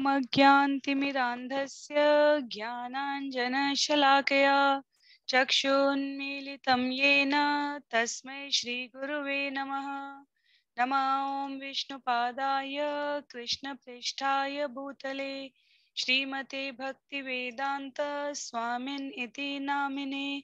ओमज्ञानतिमिरान्धस्य ज्ञानाञ्जनशलाकया चक्षुन्मीलितं येन तस्मै श्रीगुरुवे नमः। नमः ॐ विष्णुपादाय कृष्णप्रेष्ठाय भूतले श्रीमते भक्तिवेदान्त स्वामिन् इति नामिने।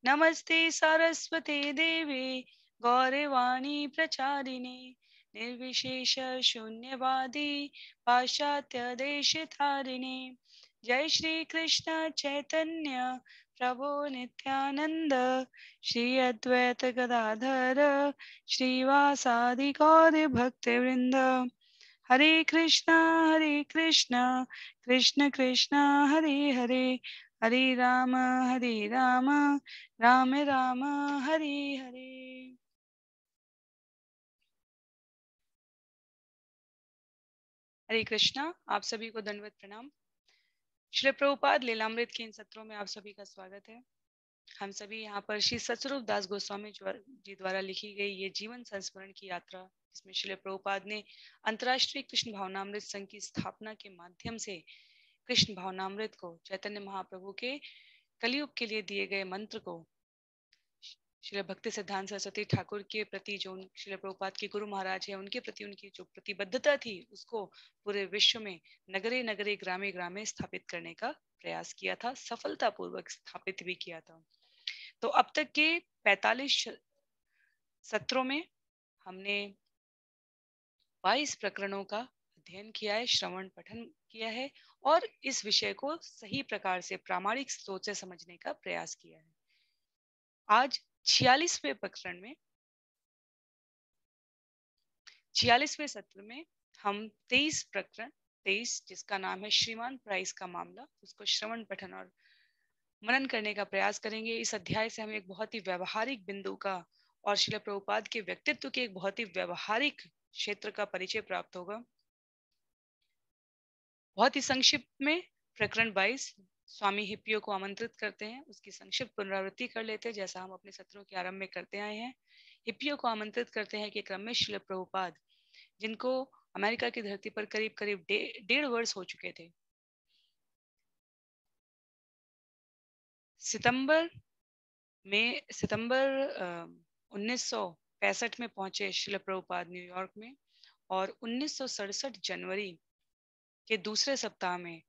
नमस्ते सरस्वते देवे गौरवाणी प्रचारिणे निर्विशेष शून्यवादी पाश्चात्य देशधारिणे। जय श्री कृष्ण चैतन्य प्रभु नित्यानंद श्री अद्वैत गदाधर श्रीवासादि गौर भक्तवृंद। हरे कृष्णा कृष्ण कृष्ण हरे हरे, हरे राम राम राम हरे हरे। हरे कृष्णा। आप सभी को दंडवत प्रणाम। श्री प्रभुपाद लीलामृत के इन सत्रों में आप सभी का स्वागत है। हम सभी यहाँ पर श्री सतस्वरूप दास गोस्वामी जी द्वारा लिखी गई ये जीवन संस्मरण की यात्रा, जिसमें श्री प्रभुपाद ने अंतर्राष्ट्रीय कृष्ण भावनामृत संघ की स्थापना के माध्यम से कृष्ण भावनामृत को, चैतन्य महाप्रभु के कलयुग के लिए दिए गए मंत्र को, श्री भक्ति सिद्धांत सरस्वती ठाकुर के प्रति जो श्री प्रभुपाद के गुरु महाराज है उनके प्रति उनकी जो प्रतिबद्धता थी, उसको पूरे विश्व में नगरे नगरे ग्रामे ग्रामे स्थापित करने का प्रयास किया था, सफलतापूर्वक स्थापित भी किया था। तो अब तक के 45 सत्रों में हमने 22 प्रकरणों का अध्ययन किया है, श्रवण पठन किया है और इस विषय को सही प्रकार से प्रामाणिक सोच से समझने का प्रयास किया है। आज 46वें प्रकरण में 46वें सत्र में हम 23 प्रकरण 23 जिसका नाम है श्रीमान प्राइस का मामला, उसको श्रवण पठन और मनन करने का प्रयास करेंगे। इस अध्याय से हमें एक बहुत ही व्यवहारिक बिंदु का और श्रील प्रभुपाद के व्यक्तित्व के एक बहुत ही व्यवहारिक क्षेत्र का परिचय प्राप्त होगा। बहुत ही संक्षिप्त में प्रकरण 22 स्वामी हिप्पियो को आमंत्रित करते हैं, उसकी संक्षिप्त पुनरावृत्ति कर लेते हैं जैसा हम अपने सत्रों के आरंभ में करते आए हैं। हिप्पियो को आमंत्रित करते हैं कि क्रम में श्रील प्रभुपाद, जिनको अमेरिका की धरती पर करीब करीब 1.5 वर्ष हो चुके थे, सितंबर 1965 में पहुंचे श्रील प्रभुपाद न्यूयॉर्क में और 1967 जनवरी के दूसरे सप्ताह में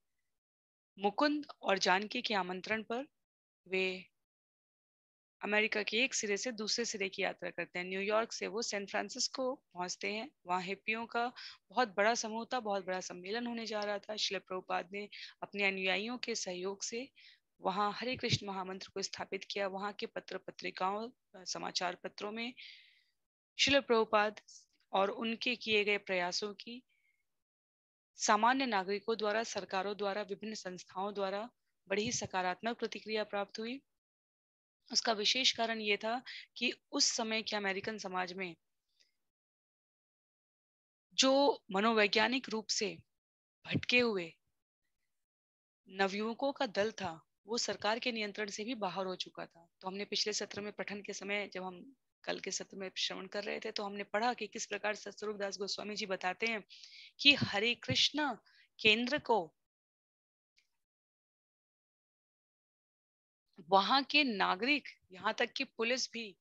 मुकुंद और जानकी के आमंत्रण पर वे अमेरिका के एक सिरे से दूसरे सिरे की यात्रा करते हैं। न्यूयॉर्क से वो सैन फ्रांसिस्को पहुंचते हैं। वहाँ हिप्पियों का बहुत बड़ा समूह था, बहुत बड़ा सम्मेलन होने जा रहा था। श्रील प्रभुपाद ने अपने अनुयायियों के सहयोग से वहाँ हरे कृष्ण महामंत्र को स्थापित किया। वहाँ के पत्र पत्रिकाओं, समाचार पत्रों में श्रील प्रभुपाद और उनके किए गए प्रयासों की सामान्य नागरिकों द्वारा, सरकारों द्वारा, विभिन्न संस्थाओं द्वारा बड़ी ही सकारात्मक प्रतिक्रिया प्राप्त हुई। उसका विशेष कारण ये था कि उस समय के अमेरिकन समाज में जो मनोवैज्ञानिक रूप से भटके हुए नवयुवकों का दल था, वो सरकार के नियंत्रण से भी बाहर हो चुका था। तो हमने पिछले सत्र में पठन के समय, जब हम कल के सत्र में श्रवण कर रहे थे, तो हमने पढ़ा कि किस प्रकार सतस्वरूप दास गोस्वामी जी बताते हैं कि हरे कृष्ण केंद्र को वहां के नागरिक, यहाँ तक कि पुलिस भी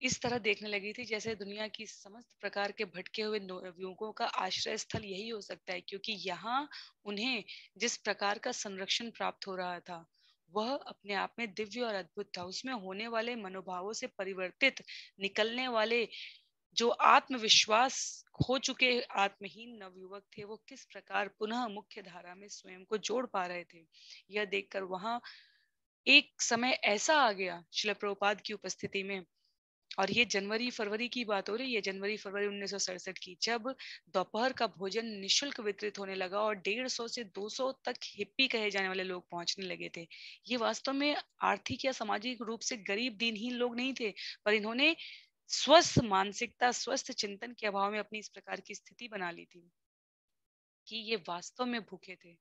इस तरह देखने लगी थी जैसे दुनिया की समस्त प्रकार के भटके हुए युवकों का आश्रय स्थल यही हो सकता है, क्योंकि यहाँ उन्हें जिस प्रकार का संरक्षण प्राप्त हो रहा था वह अपने आप में दिव्य और अद्भुत था। उसमें होने वाले मनोभावों से परिवर्तित निकलने वाले जो आत्मविश्वास खो चुके आत्महीन नवयुवक थे, वो किस प्रकार पुनः मुख्य धारा में स्वयं को जोड़ पा रहे थे, यह देखकर वहां एक समय ऐसा आ गया श्रील प्रभुपाद की उपस्थिति में, और ये जनवरी फरवरी की बात हो रही है, जनवरी फरवरी 1967 की, जब दोपहर का भोजन निशुल्क वितरित होने लगा और 150 से 200 तक हिप्पी कहे जाने वाले लोग पहुंचने लगे थे। ये वास्तव में आर्थिक या सामाजिक रूप से गरीब दीनहीन लोग नहीं थे, पर इन्होंने स्वस्थ मानसिकता, स्वस्थ चिंतन के अभाव में अपनी इस प्रकार की स्थिति बना ली थी कि ये वास्तव में भूखे थे।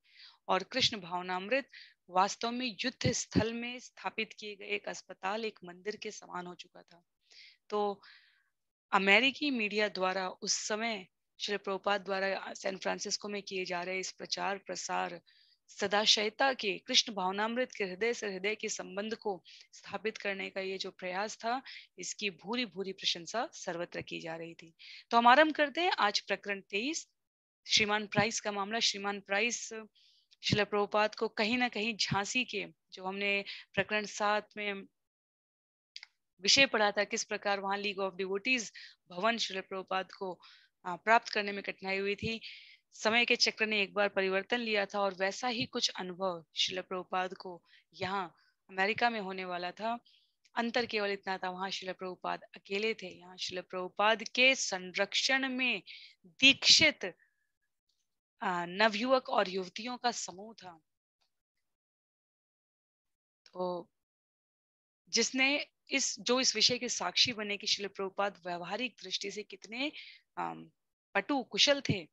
और कृष्ण भावनामृत वास्तव में युद्ध स्थल में स्थापित किए गए एक अस्पताल, एक मंदिर के समान हो चुका था। तो अमेरिकी मीडिया द्वारा उस समय श्रील प्रभुपाद द्वारा सैन फ्रांसिस्को में किए जा रहे इस प्रचार प्रसार सदाशयता के कृष्ण भावनामृत के हृदय से हृदय के संबंध को स्थापित करने का ये जो प्रयास था, इसकी भूरी भूरी प्रशंसा सर्वत्र की जा रही थी। तो हम आरंभ करते हैं आज प्रकरण 23, श्रीमान प्राइस का मामला। श्रीमान प्राइस श्रील प्रभुपाद को कहीं ना कहीं झांसी के, जो हमने प्रकरण 7 में विषय पढ़ा था, किस प्रकार वहां लीग ऑफ डिवोटीज भवन श्रील प्रभुपाद को प्राप्त करने में कठिनाई हुई थी। समय के चक्र ने एक बार परिवर्तन लिया था और वैसा ही कुछ अनुभव श्रील प्रभुपाद को यहाँ अमेरिका में होने वाला था। अंतर केवल इतना था, वहां श्रील प्रभुपाद अकेले थे, यहाँ श्रील प्रभुपाद के संरक्षण में दीक्षित नवयुवक और युवतियों का समूह था। तो जिसने इस विषय के साक्षी बने कि श्रील प्रभुपाद व्यवहारिक दृष्टि से कितने पटु कुशल थे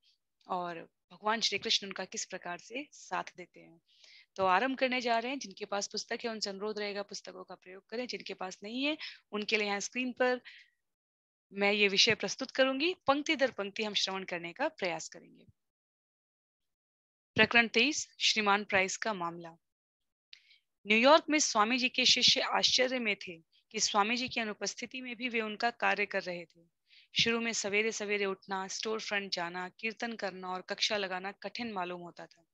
और भगवान श्री कृष्ण उनका किस प्रकार से साथ देते हैं। तो आरंभ करने जा रहे हैं। जिनके पास पुस्तक है उनसे अनुरोध रहेगा पुस्तकों का प्रयोग करें। जिनके पास नहीं है उनके लिए यहाँ स्क्रीन पर मैं ये विषय प्रस्तुत करूंगी, पंक्ति दर पंक्ति हम श्रवण करने का प्रयास करेंगे। प्रकरण 23, श्रीमान प्राइस का मामला। न्यूयॉर्क में स्वामी जी के शिष्य आश्चर्य में थे कि स्वामी जी की अनुपस्थिति में भी वे उनका कार्य कर रहे थे। शुरू में सवेरे सवेरे उठना, स्टोर फ्रंट जाना, कीर्तन करना और कक्षा लगाना कठिन मालूम होता था।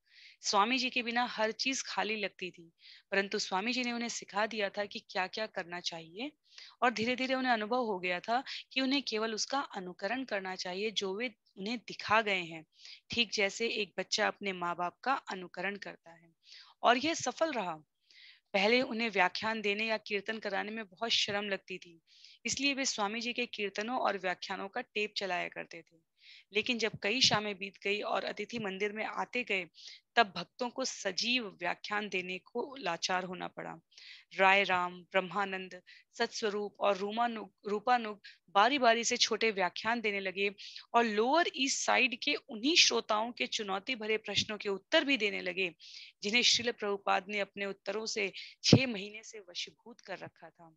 स्वामी जी के बिना हर चीज खाली लगती थी, परंतु स्वामी जी ने उन्हें सिखा दिया था कि क्या क्या करना चाहिए और धीरे धीरे उन्हें अनुभव हो गया था कि उन्हें केवल उसका अनुकरण करना चाहिए जो वे उन्हें दिखा गए हैं, ठीक जैसे एक बच्चा अपने माँ बाप का अनुकरण करता है। और यह सफल रहा। पहले उन्हें व्याख्यान देने या कीर्तन कराने में बहुत शर्म लगती थी, इसलिए वे स्वामी जी के कीर्तनों और व्याख्यानों का टेप चलाया करते थे। लेकिन जब कई शामें बीत गई और अतिथि मंदिर में आते गए, तब भक्तों को सजीव व्याख्यान देने को लाचार होना पड़ा। राय राम, ब्रह्मानंद, सत्स्वरूप और रूपानुग बारी बारी से छोटे व्याख्यान देने लगे और लोअर ईस्ट साइड के उन्हीं श्रोताओं के चुनौती भरे प्रश्नों के उत्तर भी देने लगे जिन्हें श्रील प्रभुपाद ने अपने उत्तरों से 6 महीने से वशीभूत कर रखा था।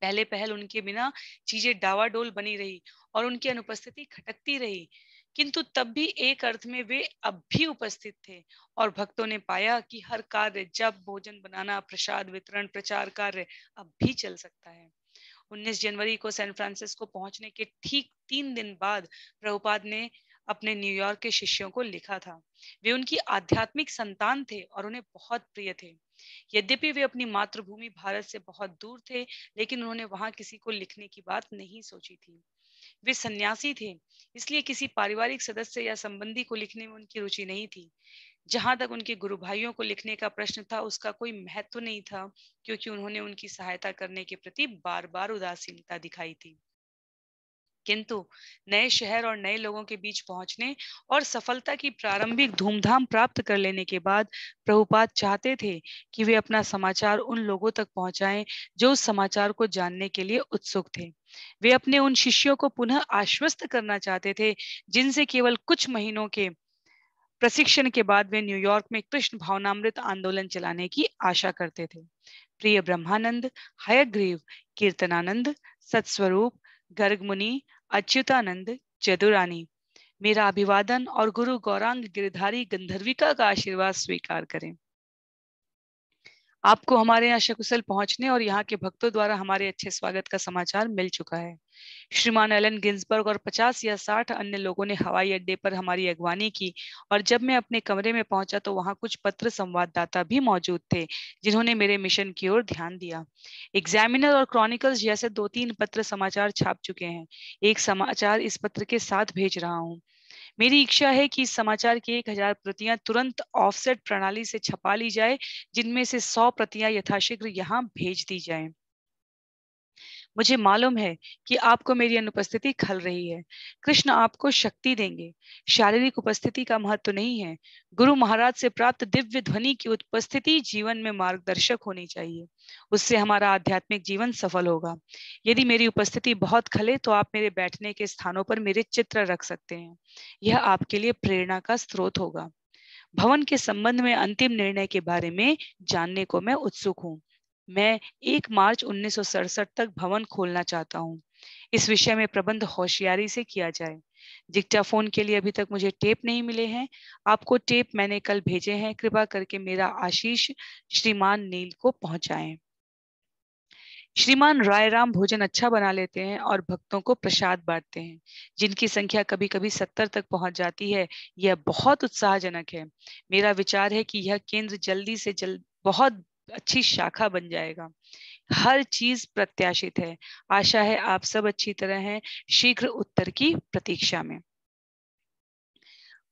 पहले पहल उनके बिना चीजें डावाडोल बनी रही और उनकी अनुपस्थिति खटकती रही, किंतु तब भी एक अर्थ में वे अब भी उपस्थित थे और भक्तों ने पाया कि हर कार्य, जब भोजन बनाना, प्रसाद वितरण, प्रचार कार्य अब भी चल सकता है। 19 जनवरी को सैन फ्रांसिस्को पहुंचने के ठीक 3 दिन बाद प्रभुपाद ने अपने न्यूयॉर्क के शिष्यों को लिखा था। वे उनकी आध्यात्मिक संतान थे और उन्हें बहुत प्रिय थे। यद्यपि वे अपनी मातृभूमि भारत से बहुत दूर थे, लेकिन उन्होंने वहां किसी को लिखने की बात नहीं सोची थी। वे सन्यासी थे, इसलिए किसी पारिवारिक सदस्य या संबंधी को लिखने में उनकी रुचि नहीं थी। जहां तक उनके गुरु भाइयों को लिखने का प्रश्न था, उसका कोई महत्व नहीं था, क्योंकि उन्होंने उनकी सहायता करने के प्रति बार बार उदासीनता दिखाई थी। किंतु नए शहर और नए लोगों के बीच पहुंचने और सफलता की प्रारंभिक धूमधाम प्राप्त कर लेने के बाद प्रभुपाद चाहते थे कि वे अपना समाचार उन लोगों तक पहुंचाएं जो उस समाचार को जानने के लिए उत्सुक थे। वे अपने उन शिष्यों को पुनः आश्वस्त करना चाहते थे जिनसे केवल कुछ महीनों के प्रशिक्षण के बाद वे न्यूयॉर्क में कृष्ण भावनामृत आंदोलन चलाने की आशा करते थे। प्रिय ब्रह्मानंद, हयग्रीव, कीर्तनानंद, सत्स्वरूप, गर्ग मुनि, अच्युतानंद, जदुरानी, मेरा अभिवादन और गुरु गौरांग गिरधारी गंधर्विका का आशीर्वाद स्वीकार करें। आपको हमारे यहाँ सकुशल पहुंचने और यहाँ के भक्तों द्वारा हमारे अच्छे स्वागत का समाचार मिल चुका है। श्रीमान एलन गिन्सबर्ग और 50 या 60 अन्य लोगों ने हवाई अड्डे पर हमारी अगवानी की और जब मैं अपने कमरे में पहुंचा तो वहां कुछ पत्र संवाददाता भी मौजूद थे जिन्होंने मेरे मिशन की ओर ध्यान दिया। एग्जामिनर और क्रॉनिकल्स जैसे 2-3 पत्र समाचार छाप चुके हैं। एक समाचार इस पत्र के साथ भेज रहा हूँ। मेरी इच्छा है कि इस समाचार की 1000 प्रतियां तुरंत ऑफसेट प्रणाली से छपा ली जाए, जिनमें से 100 प्रतियां यथाशीघ्र यहाँ भेज दी जाएं। मुझे मालूम है कि आपको मेरी अनुपस्थिति खल रही है। कृष्ण आपको शक्ति देंगे। शारीरिक उपस्थिति का महत्व नहीं है। गुरु महाराज से प्राप्त दिव्य ध्वनि की उपस्थिति जीवन में मार्गदर्शक होनी चाहिए। उससे हमारा आध्यात्मिक जीवन सफल होगा। यदि मेरी उपस्थिति बहुत खले तो आप मेरे बैठने के स्थानों पर मेरे चित्र रख सकते हैं। यह आपके लिए प्रेरणा का स्रोत होगा। भवन के संबंध में अंतिम निर्णय के बारे में जानने को मैं उत्सुक हूँ। मैं 1 मार्च 1967 तक भवन खोलना चाहता हूँ। इस विषय में प्रबंध होशियारी से किया जाए। डिक्टाफोन के लिए अभी तक मुझे टेप नहीं मिले हैं। आपको टेप मैंने कल भेजे हैं, कृपा करके मेरा आशीष श्रीमान नील को पहुंचाएं। श्रीमान रायराम भोजन अच्छा बना लेते हैं और भक्तों को प्रसाद बांटते हैं, जिनकी संख्या कभी कभी 70 तक पहुंच जाती है। यह बहुत उत्साहजनक है। मेरा विचार है कि यह केंद्र जल्दी से जल्द बहुत अच्छी शाखा बन जाएगा। हर चीज प्रत्याशित है। आशा है आप सब अच्छी तरह हैं। शीघ्र उत्तर की प्रतीक्षा में।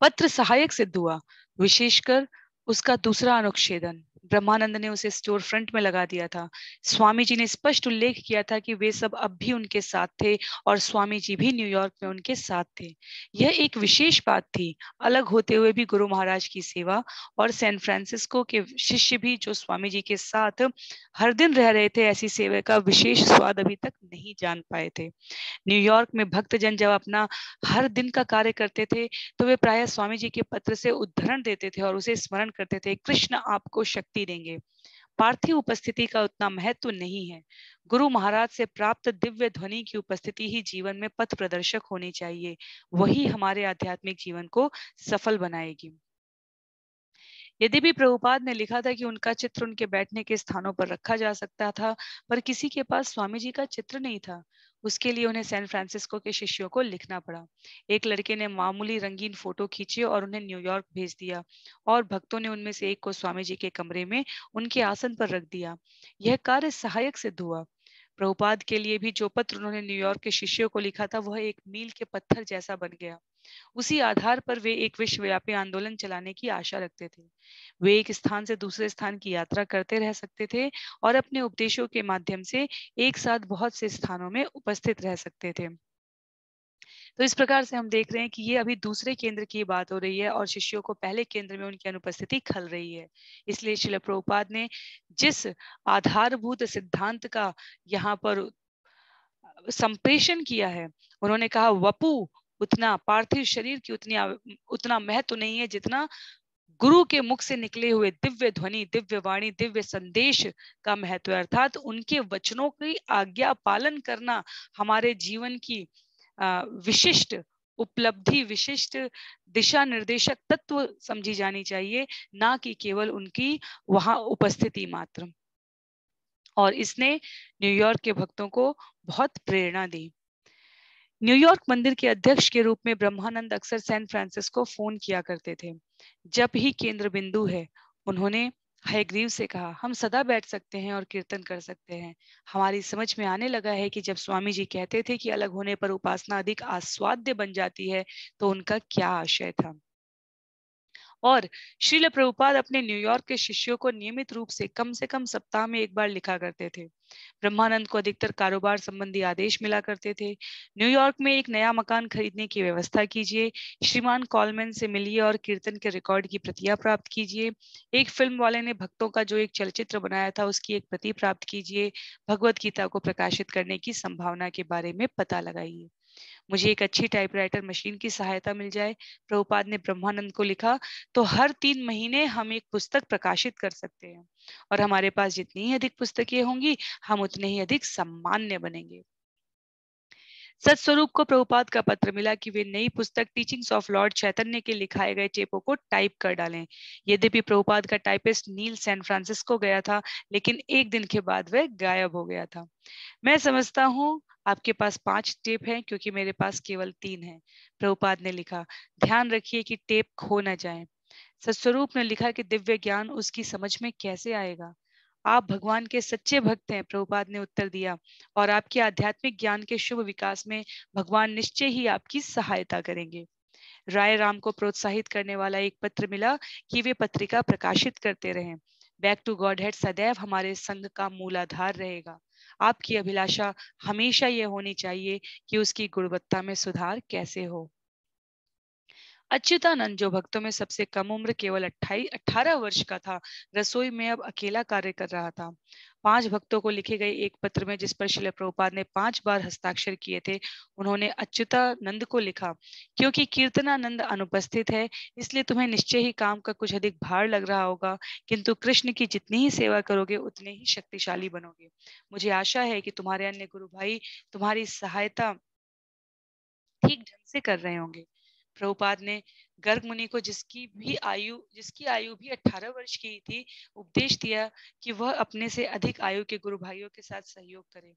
पत्र सहायक सिद्ध हुआ, विशेषकर उसका दूसरा अनुच्छेदन। ब्रह्मानंद ने उसे स्टोर फ्रंट में लगा दिया था। स्वामी जी ने स्पष्ट उल्लेख किया था कि वे सब अब भी उनके साथ थे और स्वामी जी भी न्यूयॉर्क में उनके साथ थे। यह एक विशेष बात थी। अलग होते हुए भी गुरु महाराज की सेवा और सैन फ्रांसिस्को के शिष्य भी जो स्वामी जी के साथ हर दिन रह रहे थे, ऐसी सेवा का विशेष स्वाद अभी तक नहीं जान पाए थे। न्यूयॉर्क में भक्तजन जब अपना हर दिन का कार्य करते थे तो वे प्रायः स्वामी जी के पत्र से उद्धरण देते थे और उसे स्मरण करते थे, कृष्ण आपको शक्ति देंगे। पार्थिव उपस्थिति का उतना महत्व नहीं है। गुरु महाराज से प्राप्त दिव्य ध्वनि की उपस्थिति ही जीवन में पथ प्रदर्शक होनी चाहिए। वही हमारे आध्यात्मिक जीवन को सफल बनाएगी। यद्यपि प्रभुपाद ने लिखा था कि उनका चित्र उनके बैठने के स्थानों पर रखा जा सकता था, पर किसी के पास स्वामी जी का चित्र नहीं था। उसके लिए उन्हें सैन फ्रांसिस्को के शिष्यों को लिखना पड़ा। एक लड़के ने मामूली रंगीन फोटो खींचे और उन्हें न्यूयॉर्क भेज दिया, और भक्तों ने उनमें से एक को स्वामी जी के कमरे में उनके आसन पर रख दिया। यह कार्य सहायक सिद्ध हुआ। प्रभुपाद के लिए भी जो पत्र उन्होंने न्यूयॉर्क के शिष्यों को लिखा था, वह एक मील के पत्थर जैसा बन गया। उसी आधार पर वे एक विश्वव्यापी आंदोलन चलाने की आशा रखते थे। वे एक स्थान से दूसरे स्थान की यात्रा करते रह सकते थे और अपने उपदेशों के माध्यम से एक साथ बहुत से स्थानों में उपस्थित रह सकते थे। तो इस प्रकार से हम देख रहे हैं कि ये अभी दूसरे केंद्र की बात हो रही है और शिष्यों को पहले केंद्र में उनकी अनुपस्थिति खल रही है। इसलिए श्रील प्रभुपाद ने जिस आधारभूत सिद्धांत का यहाँ पर संप्रेषण किया है, उन्होंने कहा वपु उतना पार्थिव शरीर की उतना महत्व नहीं है जितना गुरु के मुख से निकले हुए दिव्य ध्वनि, दिव्य वाणी, दिव्य संदेश का महत्व है। अर्थात उनके वचनों की आज्ञा पालन करना हमारे जीवन की विशिष्ट उपलब्धि, विशिष्ट दिशा निर्देशक तत्व समझी जानी चाहिए, ना कि केवल उनकी वहां उपस्थिति मात्र। और इसने न्यूयॉर्क के भक्तों को बहुत प्रेरणा दी। न्यूयॉर्क मंदिर के अध्यक्ष के रूप में ब्रह्मानंद अक्सर सैन फ्रांसिस्को फोन किया करते थे जब ही केंद्र बिंदु है। उन्होंने हयग्रीव से कहा, हम सदा बैठ सकते हैं और कीर्तन कर सकते हैं। हमारी समझ में आने लगा है कि जब स्वामी जी कहते थे कि अलग होने पर उपासना अधिक आस्वाद्य बन जाती है, तो उनका क्या आशय था। और श्रील प्रभुपाद अपने न्यूयॉर्क के शिष्यों को नियमित रूप से कम सप्ताह में एक बार लिखा करते थे। ब्रह्मानंद को अधिकतर कारोबार संबंधी आदेश मिला करते थे। न्यूयॉर्क में एक नया मकान खरीदने की व्यवस्था कीजिए, श्रीमान कॉलमैन से मिलिए और कीर्तन के रिकॉर्ड की प्रतियां प्राप्त कीजिए। एक फिल्म वाले ने भक्तों का जो एक चलचित्र बनाया था, उसकी एक प्रति प्राप्त कीजिए। भगवत गीता को प्रकाशित करने की संभावना के बारे में पता लगाइए। मुझे एक अच्छी टाइपराइटर मशीन की सहायता मिल जाए। प्रभुपाद ने ब्रह्मानंद को लिखा, तो हर 3 महीने हम एक पुस्तक प्रकाशित कर सकते हैं, और हमारे पास जितनी ही अधिक पुस्तकें होंगी, हम उतने ही अधिक सम्मान्य बनेंगे। सत्स्वरूप को प्रभुपाद का पत्र मिला कि वे नई पुस्तक टीचिंग्स ऑफ लॉर्ड चैतन्य के लिखाए गए टेपों को टाइप कर डालें। यद्यपि प्रभुपाद का टाइपिस्ट नील सैन फ्रांसिस्को गया था, लेकिन एक दिन के बाद वह गायब हो गया था। मैं समझता हूँ आपके पास 5 टेप हैं, क्योंकि मेरे पास केवल 3 हैं। प्रभुपाद ने लिखा, ध्यान रखिए कि टेप खो न जाए। सत्स्वरूप ने लिखा कि दिव्य ज्ञान उसकी समझ में कैसे आएगा। आप भगवान के सच्चे भक्त हैं, प्रभुपाद ने उत्तर दिया, और आपके आध्यात्मिक ज्ञान के शुभ विकास में भगवान निश्चय ही आपकी सहायता करेंगे। राय राम को प्रोत्साहित करने वाला एक पत्र मिला कि वे पत्रिका प्रकाशित करते रहें। बैक टू गॉड हेड सदैव हमारे संघ का मूलाधार रहेगा। आपकी अभिलाषा हमेशा यह होनी चाहिए कि उसकी गुणवत्ता में सुधार कैसे हो। अच्युतानंद, जो भक्तों में सबसे कम उम्र, केवल 18 वर्ष का था, रसोई में अब अकेला कार्य कर रहा था। 5 भक्तों को लिखे गए एक पत्र में, जिस पर श्रील प्रभुपाद ने 5 बार हस्ताक्षर किए थे, उन्होंने अच्युतानंद को लिखा, क्योंकि कीर्तनानंद अनुपस्थित है, इसलिए तुम्हें निश्चय ही काम का कुछ अधिक भार लग रहा होगा, किंतु कृष्ण की जितनी ही सेवा करोगे उतने ही शक्तिशाली बनोगे। मुझे आशा है कि तुम्हारे अन्य गुरु भाई तुम्हारी सहायता ठीक ढंग से कर रहे होंगे। प्रभुपाद ने गर्ग मुनि को जिसकी आयु भी 18 वर्ष की थी, उपदेश दिया कि वह अपने से अधिक आयु के गुरु भाइयों के साथ सहयोग करे।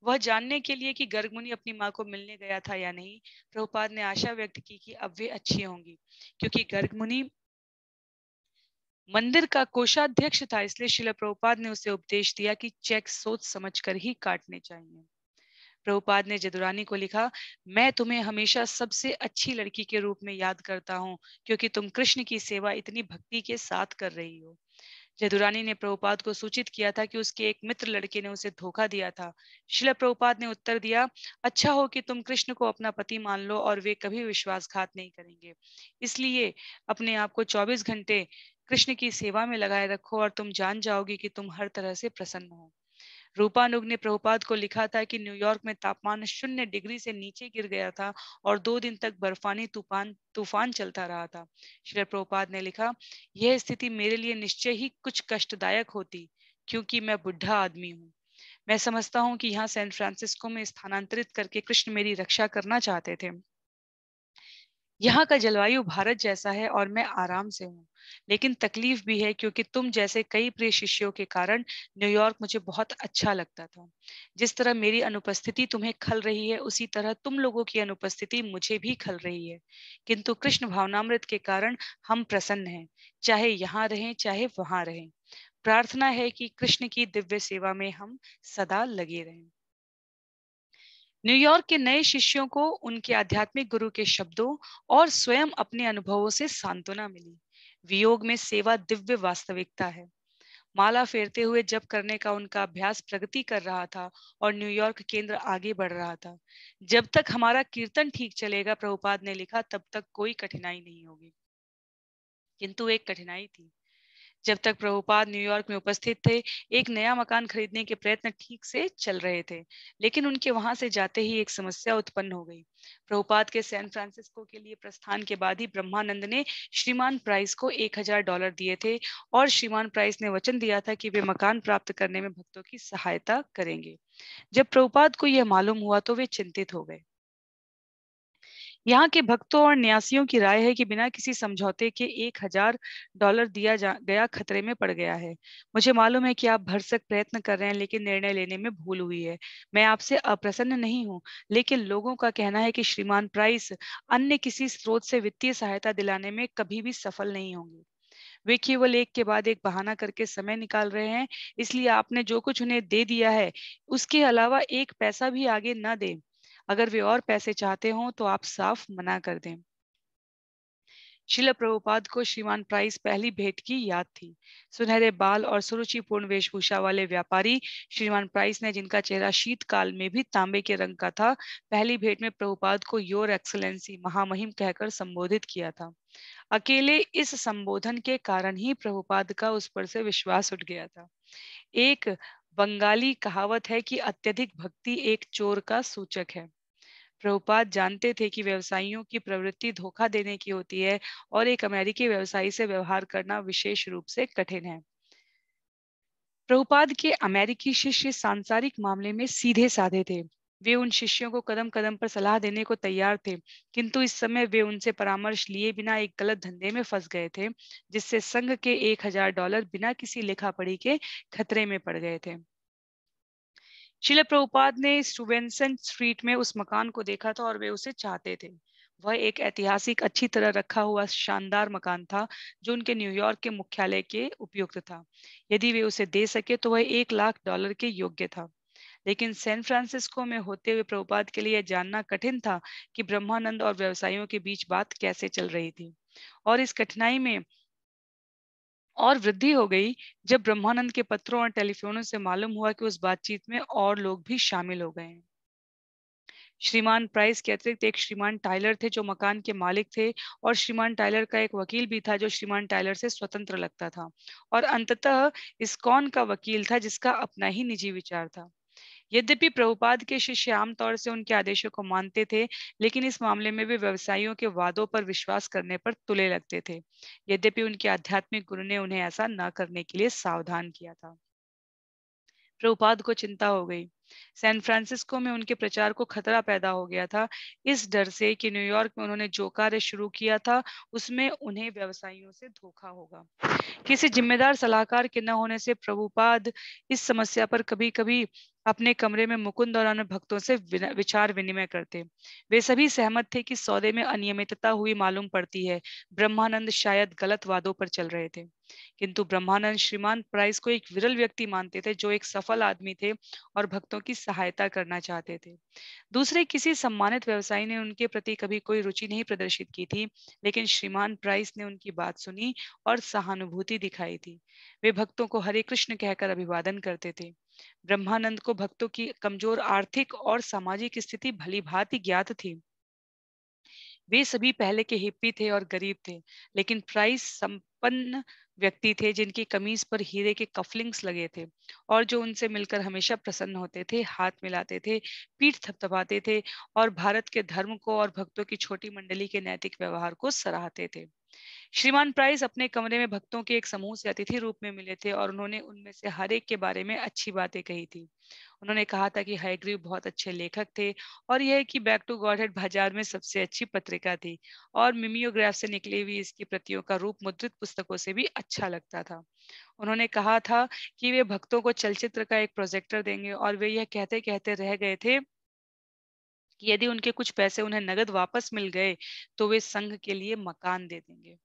वह जानने के लिए कि गर्ग मुनि अपनी माँ को मिलने गया था या नहीं, प्रभुपाद ने आशा व्यक्त की कि अब वे अच्छी होंगी, क्योंकि गर्ग मुनि मंदिर का कोषाध्यक्ष था। इसलिए शिला प्रभुपाद ने उसे उपदेश दिया कि चेक सोच समझकर ही काटने चाहिए। प्रभुपाद ने जदुरानी को लिखा, मैं तुम्हें हमेशा सबसे अच्छी लड़की के रूप में याद करता हूँ, क्योंकि तुम कृष्ण की सेवा इतनी भक्ति के साथ कर रही हो। जदुरानी ने प्रभुपाद को सूचित किया था कि उसके एक मित्र लड़के ने उसे धोखा दिया था। शिला प्रभुपाद ने उत्तर दिया, अच्छा हो कि तुम कृष्ण को अपना पति मान लो और वे कभी विश्वासघात नहीं करेंगे। इसलिए अपने आप को 24 घंटे कृष्ण की सेवा में लगाए रखो और तुम जान जाओगी कि तुम हर तरह से प्रसन्न हो। रूपानुग ने प्रभुपाद को लिखा था कि न्यूयॉर्क में तापमान 0 डिग्री से नीचे गिर गया था और 2 दिन तक बर्फानी तूफान तूफान चलता रहा था। श्री प्रभुपाद ने लिखा, यह स्थिति मेरे लिए निश्चय ही कुछ कष्टदायक होती, क्योंकि मैं बुढ़ा आदमी हूँ। मैं समझता हूँ कि यहाँ सैन फ्रांसिस्को में स्थानांतरित करके कृष्ण मेरी रक्षा करना चाहते थे। यहाँ का जलवायु भारत जैसा है और मैं आराम से हूँ, लेकिन तकलीफ भी है, क्योंकि तुम जैसे कई प्रिय शिष्यों के कारण न्यूयॉर्क मुझे बहुत अच्छा लगता था। जिस तरह मेरी अनुपस्थिति तुम्हें खल रही है, उसी तरह तुम लोगों की अनुपस्थिति मुझे भी खल रही है। किंतु कृष्ण भावनामृत के कारण हम प्रसन्न हैं, चाहे यहाँ रहें चाहे वहां रहें। प्रार्थना है कि कृष्ण की दिव्य सेवा में हम सदा लगे रहें। न्यूयॉर्क के नए शिष्यों को उनके आध्यात्मिक गुरु के शब्दों और स्वयं अपने अनुभवों से सांत्वना मिली। वियोग में सेवा दिव्य वास्तविकता है। माला फेरते हुए जप करने का उनका अभ्यास प्रगति कर रहा था और न्यूयॉर्क केंद्र आगे बढ़ रहा था। जब तक हमारा कीर्तन ठीक चलेगा, प्रभुपाद ने लिखा, तब तक कोई कठिनाई नहीं होगी। किंतु एक कठिनाई थी। जब तक प्रभुपाद न्यूयॉर्क में उपस्थित थे, एक नया मकान खरीदने के प्रयत्न ठीक से चल रहे थे, लेकिन उनके वहां से जाते ही एक समस्या उत्पन्न हो गई। प्रभुपाद के सैन फ्रांसिस्को के लिए प्रस्थान के बाद ही ब्रह्मानंद ने श्रीमान प्राइस को $1000 दिए थे और श्रीमान प्राइस ने वचन दिया था कि वे मकान प्राप्त करने में भक्तों की सहायता करेंगे। जब प्रभुपाद को यह मालूम हुआ तो वे चिंतित हो गए। यहाँ के भक्तों और न्यासियों की राय है कि बिना किसी समझौते के $1000 दिया गया खतरे में पड़ गया है। मुझे मालूम है कि आप भरसक प्रयत्न कर रहे हैं, लेकिन निर्णय लेने में भूल हुई है। मैं आपसे अप्रसन्न नहीं हूँ, लेकिन लोगों का कहना है कि श्रीमान प्राइस अन्य किसी स्रोत से वित्तीय सहायता दिलाने में कभी भी सफल नहीं होंगे। वे केवल एक के बाद एक बहाना करके समय निकाल रहे हैं। इसलिए आपने जो कुछ उन्हें दे दिया है, उसके अलावा एक पैसा भी आगे न दें। अगर वे और पैसे चाहते हों तो आप साफ मना कर दें। शिला प्रभुपाद को श्रीमान प्राइस पहली भेंट की याद थी। सुनहरे बाल और सुरुचिपूर्ण वेशभूषा वाले व्यापारी श्रीमान प्राइस ने, जिनका चेहरा शीतकाल में भी तांबे के रंग का था, पहली भेंट में प्रभुपाद को योर एक्सलेंसी महामहिम कहकर संबोधित किया था। अकेले इस संबोधन के कारण ही प्रभुपाद का उस पर से विश्वास उठ गया था। एक बंगाली कहावत है कि अत्यधिक भक्ति एक चोर का सूचक है। प्रभुपाद जानते थे कि व्यवसायियों की प्रवृत्ति धोखा देने की होती है और एक अमेरिकी व्यवसायी से व्यवहार करना विशेष रूप से कठिन है। प्रभुपाद के अमेरिकी शिष्य सांसारिक मामले में सीधे साधे थे। वे उन शिष्यों को कदम कदम पर सलाह देने को तैयार थे, किंतु इस समय वे उनसे परामर्श लिए बिना एक गलत धंधे में फंस गए थे, जिससे संघ के $1000 बिना किसी लिखा पढ़ी के खतरे में पड़ गए थे। शिला प्रभुपाद ने स्टूवेंसन स्ट्रीट में उस मकान को देखा था और वे उसे चाहते थे। वह एक ऐतिहासिक, अच्छी तरह रखा हुआ शानदार मकान था, जो उनके न्यूयॉर्क के मुख्यालय के उपयुक्त था। यदि वे उसे दे सके तो वह $1,00,000 के योग्य था। लेकिन सैन फ्रांसिस्को में होते हुए प्रभुपाद के लिए जानना कठिन था कि ब्रह्मानंद और व्यवसायियों के बीच बात कैसे चल रही थी। और इस कठिनाई में और वृद्धि हो गई जब ब्रह्मानंद के पत्रों और टेलीफोनों से मालूम हुआ कि उस बातचीत में और लोग भी शामिल हो गए हैं। श्रीमान प्राइस के अतिरिक्त एक श्रीमान टाइलर थे जो मकान के मालिक थे, और श्रीमान टाइलर का एक वकील भी था जो श्रीमान टाइलर से स्वतंत्र लगता था, और अंततः इस्कॉन का वकील था जिसका अपना ही निजी विचार था। यद्यपि प्रभुपाद के शिष्य आमतौर से उनके आदेशों को मानते थे, लेकिन इस मामले में वे व्यवसायियों के वादों पर विश्वास करने पर तुले लगते थे। यद्यपि उनके आध्यात्मिक गुरु ने उन्हें ऐसा न करने के लिए सावधान किया था। प्रभुपाद को चिंता हो गई। सैन फ्रांसिस्को में उनके प्रचार को खतरा पैदा हो गया था, इस डर से कि न्यूयॉर्क में उन्होंने जो कार्य शुरू किया था उसमें उन्हें व्यवसायियों से धोखा होगा। किसी जिम्मेदार सलाहकार के न होने से प्रभुपाद इस समस्या पर कभी-कभी अपने कमरे में मुकुंद और अन्य भक्तों से विचार विनिमय करते। वे सभी सहमत थे कि सौदे में अनियमितता हुई मालूम पड़ती है। ब्रह्मानंद शायद गलत वादों पर चल रहे थे। किंतु ब्रह्मानंद श्रीमान प्राइस को एक विरल व्यक्ति मानते थे जो एक सफल आदमी थे और भक्तों की सहायता करना चाहते थे। दूसरे किसी सम्मानित व्यवसायी ने उनके प्रति कभी कोई रुचि नहीं प्रदर्शित की थी, लेकिन श्रीमान प्राइस ने उनकी बात सुनी और सहानुभूति दिखाई थी। वे भक्तों को हरे कृष्ण कहकर अभिवादन करते थे। ब्रह्मानंद को भक्तों की कमजोर आर्थिक और सामाजिक स्थिति भली भांति ज्ञात थी। वे सभी पहले के हिप्पी थे और गरीब थे, लेकिन प्राइस संपन्न व्यक्ति थे जिनकी कमीज पर हीरे के कफलिंग्स लगे थे और जो उनसे मिलकर हमेशा प्रसन्न होते थे, हाथ मिलाते थे, पीठ थपथपाते थे और भारत के धर्म को और भक्तों की छोटी मंडली के नैतिक व्यवहार को सराहते थे। श्रीमान प्राइस अपने कमरे में भक्तों के एक समूह से अतिथि रूप में मिले थे और उन्होंने उनमें से हर एक के बारे में अच्छी बातें कही थी। उन्होंने कहा था कि हायग्रीव बहुत अच्छे लेखक थे और यह कि बैक टू गॉडहेड बाजार में सबसे अच्छी पत्रिका थी और मिमियोग्राफ से निकली हुई इसकी प्रतियों का रूप मुद्रित पुस्तकों से भी अच्छा लगता था। उन्होंने कहा था कि वे भक्तों को चलचित्र का एक प्रोजेक्टर देंगे और वे यह कहते कहते रह गए थे कि यदि उनके कुछ पैसे उन्हें नगद वापस मिल गए तो वे संघ के लिए मकान दे देंगे।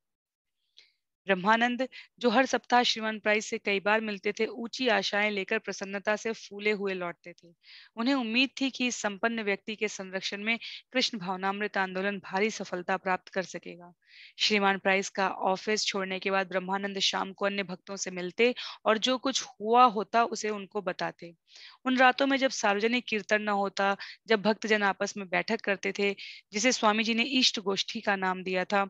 ब्रह्मानंद, जो हर सप्ताह श्रीमान प्राइस से कई बार मिलते थे, ऊंची आशाएं लेकर प्रसन्नता से फूले हुए लौटते थे। उन्हें उम्मीद थी कि इस संपन्न व्यक्ति के संरक्षण में कृष्ण भावनामृत आंदोलन भारी सफलता प्राप्त कर सकेगा। श्रीमान प्राइस का ऑफिस छोड़ने के बाद ब्रह्मानंद शाम को अन्य भक्तों से मिलते और जो कुछ हुआ होता उसे उनको बताते। उन रातों में जब सार्वजनिक कीर्तन न होता, जब भक्तजन आपस में बैठक करते थे, जिसे स्वामी जी ने इष्ट गोष्ठी का नाम दिया था,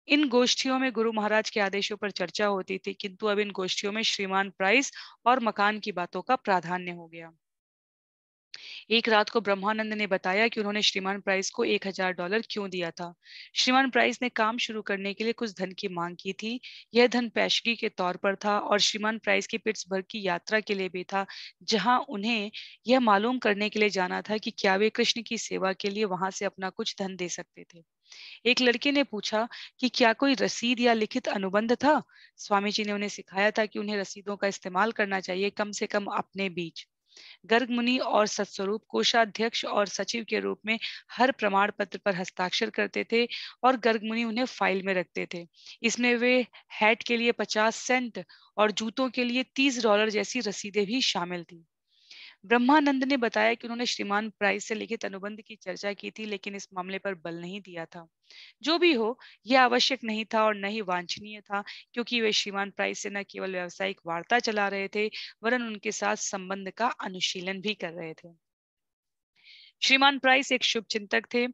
इन गोष्ठियों में गुरु महाराज के आदेशों पर चर्चा होती थी, किंतु अब इन गोष्ठियों में श्रीमान प्राइस और मकान की बातों का प्राधान्य हो गया। एक रात को ब्रह्मानंद ने बताया कि उन्होंने श्रीमान प्राइस को $1000 क्यों दिया था। श्रीमान प्राइस ने काम शुरू करने के लिए कुछ धन की मांग की थी। यह धन पेशगी के तौर पर था और श्रीमान प्राइस की पिट्सबर्ग की यात्रा के लिए भी था, जहां उन्हें यह मालूम करने के लिए जाना था कि क्या वे कृष्ण की सेवा के लिए वहां से अपना कुछ धन दे सकते थे। एक लड़के ने पूछा कि क्या कोई रसीद या लिखित अनुबंध था। स्वामी जी ने उन्हें सिखाया था कि उन्हें रसीदों का इस्तेमाल करना चाहिए, कम से कम अपने बीच। गर्ग मुनि और सत्स्वरूप कोषाध्यक्ष और सचिव के रूप में हर प्रमाण पत्र पर हस्ताक्षर करते थे और गर्ग मुनि उन्हें फाइल में रखते थे। इसमें वे हैट के लिए 50 सेंट और जूतों के लिए $30 जैसी रसीदें भी शामिल थी। ब्रह्मानंद ने बताया कि उन्होंने श्रीमान प्राइस से लिखित अनुबंध की चर्चा की थी, लेकिन इस मामले पर बल नहीं दिया था। जो भी हो, यह आवश्यक नहीं था और न ही वांछनीय था, क्योंकि वे श्रीमान प्राइस से न केवल व्यावसायिक वार्ता चला रहे थे, वरन उनके साथ संबंध का अनुशीलन भी कर रहे थे। श्रीमान प्राइस एक शुभ चिंतक थे,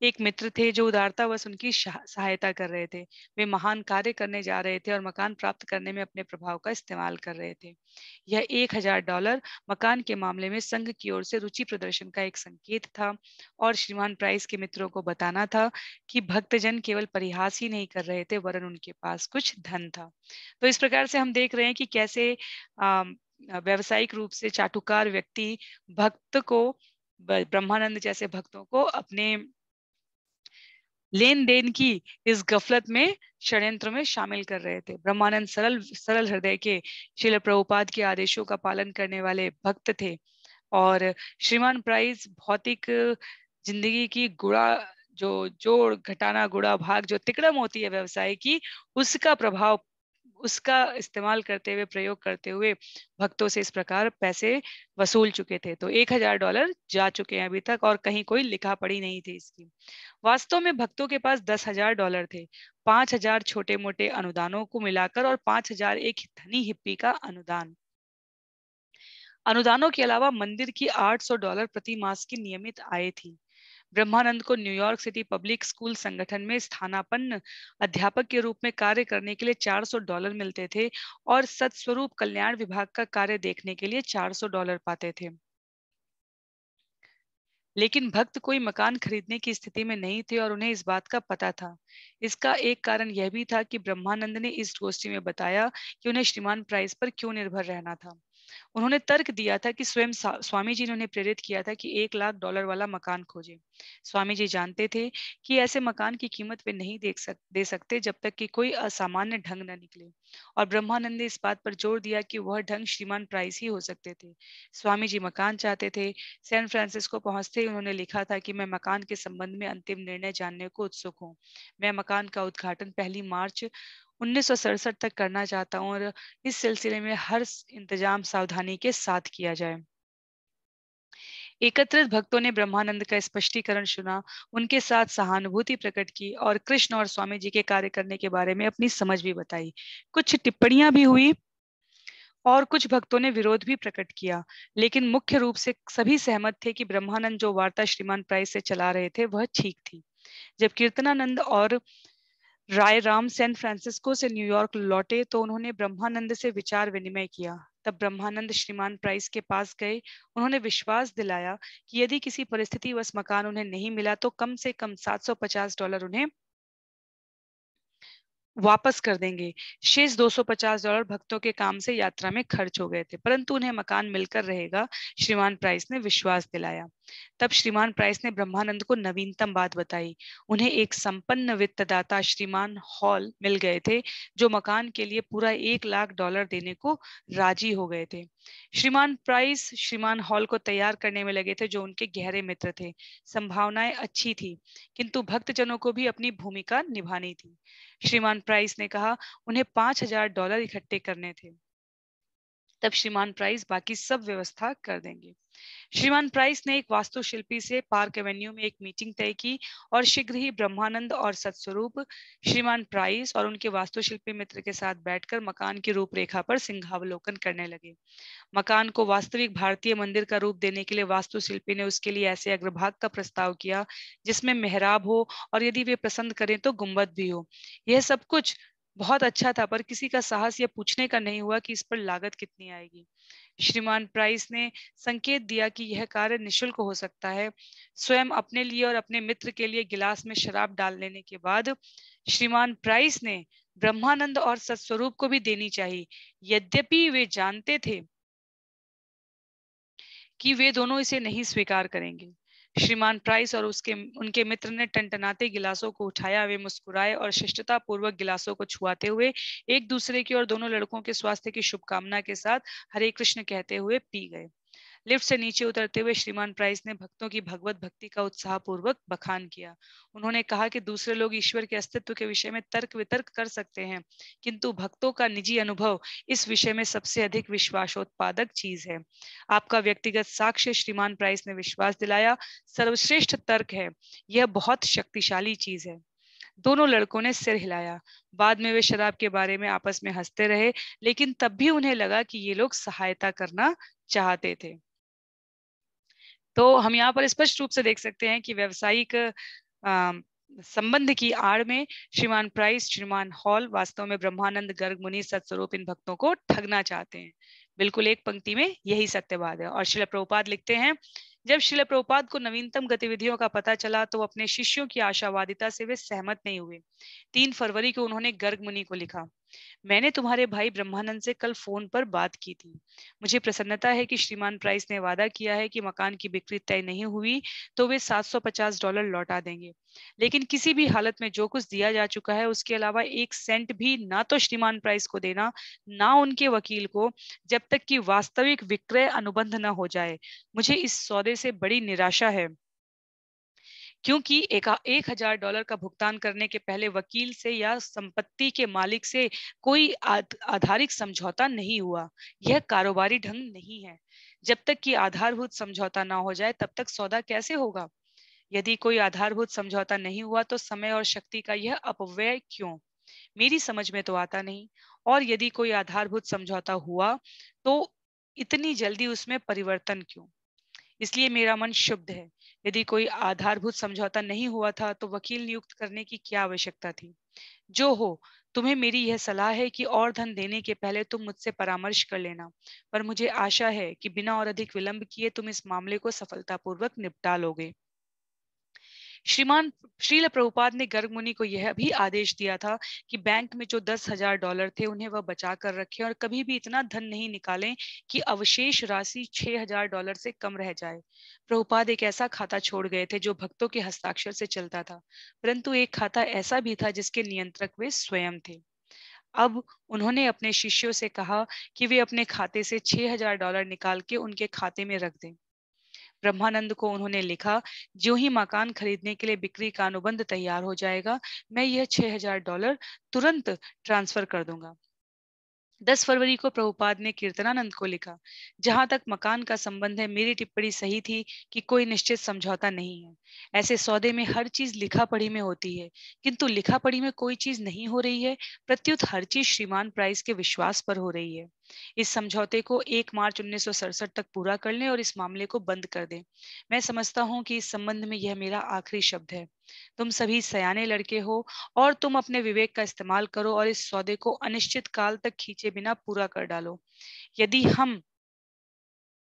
एक मित्र थे जो उदारतावश उनकी सहायता कर रहे थे। वे महान कार्य करने जा रहे थे और मकान प्राप्त करने में अपने प्रभाव का इस्तेमाल कर रहे थे। यह $1000 मकान के मामले में संघ की ओर से रुचि प्रदर्शन का एक संकेत था और श्रीमान प्राइस के मित्रों को बताना था कि भक्तजन केवल परिहास ही नहीं कर रहे थे, वरन उनके पास कुछ धन था। तो इस प्रकार से हम देख रहे हैं कि कैसे व्यावसायिक रूप से चाटुकार व्यक्ति भक्त को, ब्रह्मानंद जैसे भक्तों को अपने लेन देन की इस गफलत में, षड्यंत्र में शामिल कर रहे थे। ब्रह्मानंद सरल सरल हृदय के, श्रील प्रभुपाद के आदेशों का पालन करने वाले भक्त थे और श्रीमान प्राइस भौतिक जिंदगी की गुड़ा, जो जोड़ घटाना गुड़ा भाग जो तिकड़म होती है व्यवसाय की, उसका प्रभाव, उसका इस्तेमाल करते हुए, प्रयोग करते हुए भक्तों से इस प्रकार पैसे वसूल चुके थे। तो $1000 जा चुके हैं अभी तक और कहीं कोई लिखा पढ़ी नहीं थी इसकी। वास्तव में भक्तों के पास $10,000 थे, 5,000 छोटे मोटे अनुदानों को मिलाकर और 5,000 एक धनी हिप्पी का अनुदान। अनुदानों के अलावा मंदिर की $800 प्रति मास की नियमित आय थी। ब्रह्मानंद को न्यूयॉर्क सिटी पब्लिक स्कूल संगठन में स्थानापन्न अध्यापक के रूप में कार्य करने के लिए $400 मिलते थे और सत्स्वरूप कल्याण विभाग का कार्य देखने के लिए $400 पाते थे। लेकिन भक्त कोई मकान खरीदने की स्थिति में नहीं थे और उन्हें इस बात का पता था। इसका एक कारण यह भी था कि ब्रह्मानंद ने इस गोष्ठी में बताया कि उन्हें श्रीमान प्राइस पर क्यों निर्भर रहना था। उन्होंने तर्क दिया था कि स्वयं स्वामी जी ने उन्हें प्रेरित किया था कि $1 लाख वाला मकान खोजें। स्वामी जी जानते थे कि ऐसे मकान की कीमत वे नहीं दे सकते जब तक कि कोई असामान्य ढंग न निकले, और ब्रह्मानंद ने इस बात पर जोर दिया कि वह ढंग श्रीमान प्राइस ही हो सकते थे। स्वामी जी मकान चाहते थे। सैन फ्रांसिस्को पहुंचते ही उन्होंने लिखा था कि मैं मकान के संबंध में अंतिम निर्णय जानने को उत्सुक हूँ। मैं मकान का उद्घाटन 1 मार्च 1967 तक करना चाहता हूँ, और इस सिलसिले में हर इंतजाम सावधानी के साथ किया जाए। एकत्रित भक्तों ने ब्रह्मानंद का स्पष्टीकरण सुना, उनके साथ सहानुभूति प्रकट की और कृष्ण और स्वामी जी के कार्य करने के बारे में अपनी समझ भी बताई। कुछ टिप्पणियां भी हुई और कुछ भक्तों ने विरोध भी प्रकट किया, लेकिन मुख्य रूप से सभी सहमत थे कि ब्रह्मानंद जो वार्ता श्रीमान प्राइस से चला रहे थे वह ठीक थी। जब कीर्तनानंद और राय राम सैन फ्रांसिस्को से न्यूयॉर्क लौटे तो उन्होंने ब्रह्मानंद से विचार विनिमय किया। तब ब्रह्मानंद श्रीमान प्राइस के पास गए। उन्होंने विश्वास दिलाया कि यदि किसी परिस्थितिवश मकान उन्हें नहीं मिला तो कम से कम $750 उन्हें वापस कर देंगे। शेष $250 भक्तों के काम से यात्रा में खर्च हो गए थे, परंतु उन्हें मकान मिलकर रहेगा, श्रीमान प्राइस ने विश्वास दिलाया। तब श्रीमान प्राइस ने ब्रह्मानंद को नवीनतम बात बताई। उन्हें एक संपन्न वित्तदाता श्रीमान हॉल मिल गए थे, जो मकान के लिए पूरा $1 लाख देने को राजी हो गए थे। श्रीमान प्राइस श्रीमान हॉल को तैयार करने में लगे थे, जो उनके गहरे मित्र थे। संभावनाएं अच्छी थी, किंतु भक्तजनों को भी अपनी भूमिका निभानी थी। श्रीमान प्राइस ने कहा उन्हें $5,000 इकट्ठे करने थे। तब श्रीमान प्राइस बाकी सब व्यवस्था कर देंगे। श्रीमान प्राइस ने एक वास्तुशिल्पी से पार्क एवेन्यू में एक मीटिंग तय की, और शीघ्र ही ब्रह्मानंद और सत्स्वरूप श्रीमान प्राइस और उनके वास्तुशिल्पी मित्र के साथ बैठकर मकान की रूपरेखा पर सिंहावलोकन करने लगे। मकान को वास्तविक भारतीय मंदिर का रूप देने के लिए वास्तुशिल्पी ने उसके लिए ऐसे अग्रभाग का प्रस्ताव किया जिसमें मेहराब हो, और यदि वे पसंद करें तो गुंबद भी हो। यह सब कुछ बहुत अच्छा था, पर किसी का साहस यह पूछने का नहीं हुआ कि इस पर लागत कितनी आएगी। श्रीमान प्राइस ने संकेत दिया कि यह कार्य निशुल्क हो सकता है। स्वयं अपने लिए और अपने मित्र के लिए गिलास में शराब डाल लेने के बाद श्रीमान प्राइस ने ब्रह्मानंद और सत्स्वरूप को भी देनी चाहिए, यद्यपि वे जानते थे कि वे दोनों इसे नहीं स्वीकार करेंगे। श्रीमान प्राइस और उसके उनके मित्र ने टनटनाते गिलासों को उठाया। वे मुस्कुराए और शिष्टता पूर्वक गिलासों को छुआते हुए एक दूसरे की और दोनों लड़कों के स्वास्थ्य की शुभकामना के साथ हरे कृष्ण कहते हुए पी गए। लिफ्ट से नीचे उतरते हुए श्रीमान प्राइस ने भक्तों की भगवत भक्ति का उत्साहपूर्वक बखान किया। उन्होंने कहा कि दूसरे लोग ईश्वर के अस्तित्व के विषय में तर्क वितर्क कर सकते हैं, किंतु भक्तों का निजी अनुभव इस विषय में सबसे अधिक विश्वासोत्पादक चीज है। आपका व्यक्तिगत साक्ष्य, श्रीमान प्राइस ने विश्वास दिलाया, सर्वश्रेष्ठ तर्क है। यह बहुत शक्तिशाली चीज है। दोनों लड़कों ने सिर हिलाया। बाद में वे शराब के बारे में आपस में हंसते रहे, लेकिन तब भी उन्हें लगा कि ये लोग सहायता करना चाहते थे। तो हम यहाँ पर स्पष्ट रूप से देख सकते हैं कि व्यावसायिक संबंध की आड़ में श्रीमान प्राइस श्रीमान हॉल वास्तव में ब्रह्मानंद, गर्ग मुनि, सत्स्वरूप इन भक्तों को ठगना चाहते हैं। बिल्कुल एक पंक्ति में यही सत्यवाद है। और श्रील प्रभुपाद लिखते हैं, जब श्रील प्रभुपाद को नवीनतम गतिविधियों का पता चला तो अपने शिष्यों की आशावादिता से वे सहमत नहीं हुए। 3 फरवरी को उन्होंने गर्ग मुनि को लिखा, मैंने तुम्हारे भाई ब्रह्मानंद से कल फोन पर बात की थी। मुझे प्रसन्नता है कि श्रीमान प्राइस ने वादा किया है कि मकान की बिक्री तय नहीं हुई तो वे $750 लौटा देंगे, लेकिन किसी भी हालत में जो कुछ दिया जा चुका है उसके अलावा 1 सेंट भी ना तो श्रीमान प्राइस को देना, ना उनके वकील को, जब तक कि वास्तविक विक्रय अनुबंध न हो जाए। मुझे इस सौदे से बड़ी निराशा है, क्योंकि $1,000 का भुगतान करने के पहले वकील से या संपत्ति के मालिक से कोई आधारिक समझौता नहीं हुआ। यह कारोबारी ढंग नहीं है। जब तक कि आधारभूत समझौता ना हो जाए तब तक सौदा कैसे होगा? यदि कोई आधारभूत समझौता नहीं हुआ तो समय और शक्ति का यह अपव्यय क्यों? मेरी समझ में तो आता नहीं। और यदि कोई आधारभूत समझौता हुआ तो इतनी जल्दी उसमें परिवर्तन क्यों? इसलिए मेरा मन शुद्ध है। यदि कोई आधारभूत समझौता नहीं हुआ था तो वकील नियुक्त करने की क्या आवश्यकता थी? जो हो, तुम्हें मेरी यह सलाह है कि और धन देने के पहले तुम मुझसे परामर्श कर लेना, पर मुझे आशा है कि बिना और अधिक विलंब किए तुम इस मामले को सफलतापूर्वक निपटा लोगे। श्रीमान श्रील प्रभुपाद ने गर्ग मुनि को यह भी आदेश दिया था कि बैंक में जो $10,000 थे उन्हें वह बचा कर रखें और कभी भी इतना धन नहीं निकालें कि अवशेष राशि $6,000 से कम रह जाए। प्रभुपाद एक ऐसा खाता छोड़ गए थे जो भक्तों के हस्ताक्षर से चलता था, परंतु एक खाता ऐसा भी था जिसके नियंत्रक वे स्वयं थे। अब उन्होंने अपने शिष्यों से कहा कि वे अपने खाते से $6,000 निकाल के उनके खाते में रख दें। ब्रह्मानंद को उन्होंने लिखा, जो ही मकान खरीदने के लिए बिक्री का अनुबंध तैयार हो जाएगा, मैं यह $6,000 तुरंत ट्रांसफर कर दूंगा। 10 फरवरी को प्रभुपाद ने कीर्तनानंद को लिखा, जहां तक मकान का संबंध है मेरी टिप्पणी सही थी कि कोई निश्चित समझौता नहीं है। ऐसे सौदे में हर चीज लिखा पढ़ी में होती है, किंतु लिखा पढ़ी में कोई चीज नहीं हो रही है, प्रत्युत हर चीज श्रीमान प्राइस के विश्वास पर हो रही है। इस समझौते को 1 मार्च 1967 तक पूरा कर लें और इस मामले को बंद कर दें। मैं समझता हूं कि इस संबंध में यह मेरा आखिरी शब्द है। तुम सभी सयाने लड़के हो और तुम अपने विवेक का इस्तेमाल करो और इस सौदे को अनिश्चित काल तक खींचे बिना पूरा कर डालो। यदि हम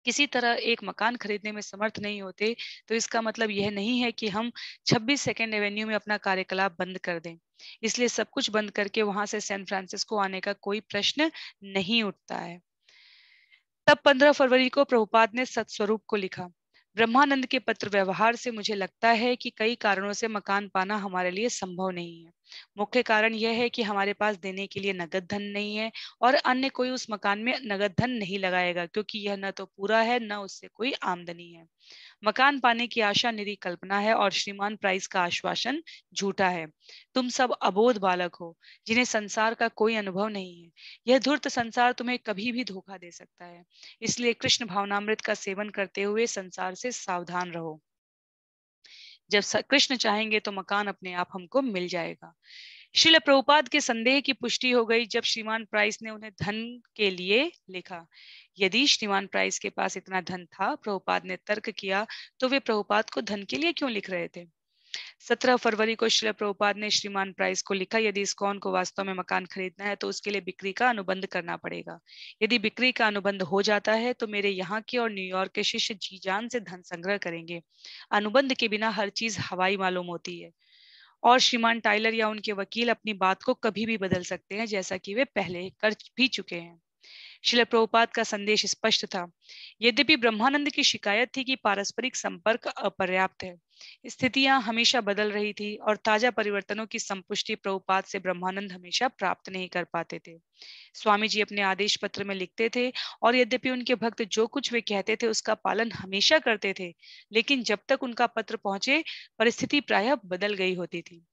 किसी तरह एक मकान खरीदने में समर्थ नहीं होते, तो इसका मतलब यह नहीं है कि हम 26 सेकेंड एवेन्यू में अपना कार्यकलाप बंद कर दें। इसलिए सब कुछ बंद करके वहां से सैन फ्रांसिस्को आने का कोई प्रश्न नहीं उठता है। तब 15 फरवरी को प्रभुपाद ने सत्स्वरूप को लिखा, ब्रह्मानंद के पत्र व्यवहार से मुझे लगता है कि कई कारणों से मकान पाना हमारे लिए संभव नहीं है। मुख्य कारण यह है कि हमारे पास देने के लिए नगद धन नहीं है और अन्य कोई उस मकान में नगद धन नहीं लगाएगा, क्योंकि यह न तो पूरा है न उससे कोई आमदनी है। मकान पाने की आशा निरी कल्पना है और श्रीमान प्राइस का आश्वासन झूठा है। तुम सब अबोध बालक हो, जिन्हें संसार का कोई अनुभव नहीं है। यह धूर्त संसार तुम्हें कभी भी धोखा दे सकता है। इसलिए कृष्ण भावनामृत का सेवन करते हुए संसार से सावधान रहो। जब कृष्ण चाहेंगे तो मकान अपने आप हमको मिल जाएगा। श्रील प्रभुपाद के संदेह की पुष्टि हो गई जब श्रीमान प्राइस ने उन्हें धन के लिए लिखा। यदि श्रीमान प्राइस के पास इतना धन था, प्रभुपाद ने तर्क किया, तो वे प्रभुपाद को धन के लिए क्यों लिख रहे थे? 17 फरवरी को श्रील प्रभुपाद ने श्रीमान प्राइस को लिखा, यदि इस्कॉन को वास्तव में मकान खरीदना है तो उसके लिए बिक्री का अनुबंध करना पड़ेगा। यदि बिक्री का अनुबंध हो जाता है तो मेरे यहाँ के और न्यूयॉर्क के शिष्य जी जान से धन संग्रह करेंगे। अनुबंध के बिना हर चीज हवाई मालूम होती है और श्रीमान टाइलर या उनके वकील अपनी बात को कभी भी बदल सकते हैं, जैसा कि वे पहले कर भी चुके हैं। श्रील प्रभुपाद का संदेश स्पष्ट था। यद्यपि ब्रह्मानंद की शिकायत थी कि पारस्परिक संपर्क अपर्याप्त है, स्थितियां हमेशा बदल रही थी और ताजा परिवर्तनों की संपुष्टि प्रभुपाद से ब्रह्मानंद हमेशा प्राप्त नहीं कर पाते थे। स्वामी जी अपने आदेश पत्र में लिखते थे और यद्यपि उनके भक्त जो कुछ वे कहते थे उसका पालन हमेशा करते थे, लेकिन जब तक उनका पत्र पहुंचे परिस्थिति प्रायः बदल गई होती थी।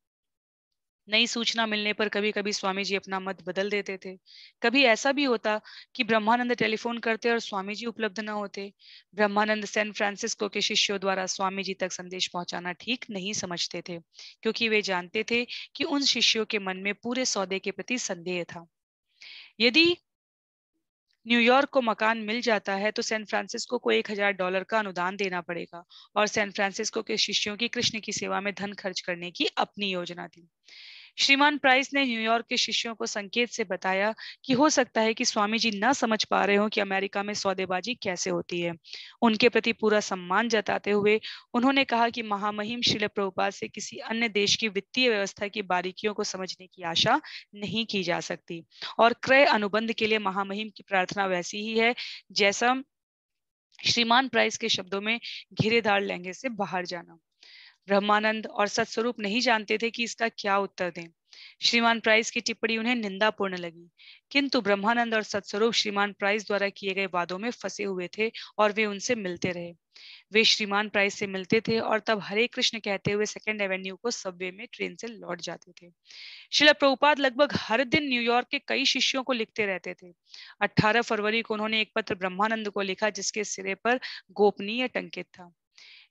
नई सूचना मिलने पर कभी कभी स्वामी जी अपना मत बदल देते थे। कभी ऐसा भी होता कि ब्रह्मानंद टेलीफोन करते और स्वामी जी उपलब्ध न होते। ब्रह्मानंद सैन फ्रांसिस्को के शिष्यों द्वारा स्वामी जी तक संदेश पहुंचाना ठीक नहीं समझते थे, क्योंकि वे जानते थे कि उन शिष्यों के मन में पूरे सौदे के प्रति संदेह था। यदि न्यूयॉर्क को मकान मिल जाता है तो सैन फ्रांसिस्को को $1,000 का अनुदान देना पड़ेगा और सैन फ्रांसिस्को के शिष्यों की कृष्ण की सेवा में धन खर्च करने की अपनी योजना थी। श्रीमान प्राइस ने न्यूयॉर्क के शिष्यों को संकेत से बताया कि हो सकता है कि स्वामी जी न समझ पा रहे हो कि अमेरिका में सौदेबाजी कैसे होती है। उनके प्रति पूरा सम्मान जताते हुए उन्होंने कहा कि महामहिम श्रील प्रभुपाद से किसी अन्य देश की वित्तीय व्यवस्था की बारीकियों को समझने की आशा नहीं की जा सकती और क्रय अनुबंध के लिए महामहिम की प्रार्थना वैसी ही है जैसा श्रीमान प्राइस के शब्दों में घेरेदार लहंगे से बाहर जाना। ब्रह्मानंद और सत्स्वरूप नहीं जानते थे कि इसका क्या उत्तर दें। श्रीमान प्राइस की टिप्पणी उन्हें निंदापूर्ण लगी, किंतु ब्रह्मानंद और सत्स्वरूप श्रीमान प्राइस द्वारा किए गए वादों में फंसे हुए थे और वे उनसे मिलते रहे। वे श्रीमान प्राइस से मिलते थे और तब हरे कृष्ण कहते हुए सेकेंड एवेन्यू को सबवे में ट्रेन से लौट जाते थे। श्रील प्रभुपाद लगभग हर दिन न्यूयॉर्क के कई शिष्यों को लिखते रहते थे। 18 फरवरी को उन्होंने एक पत्र ब्रह्मानंद को लिखा जिसके सिरे पर गोपनीय टंकित था।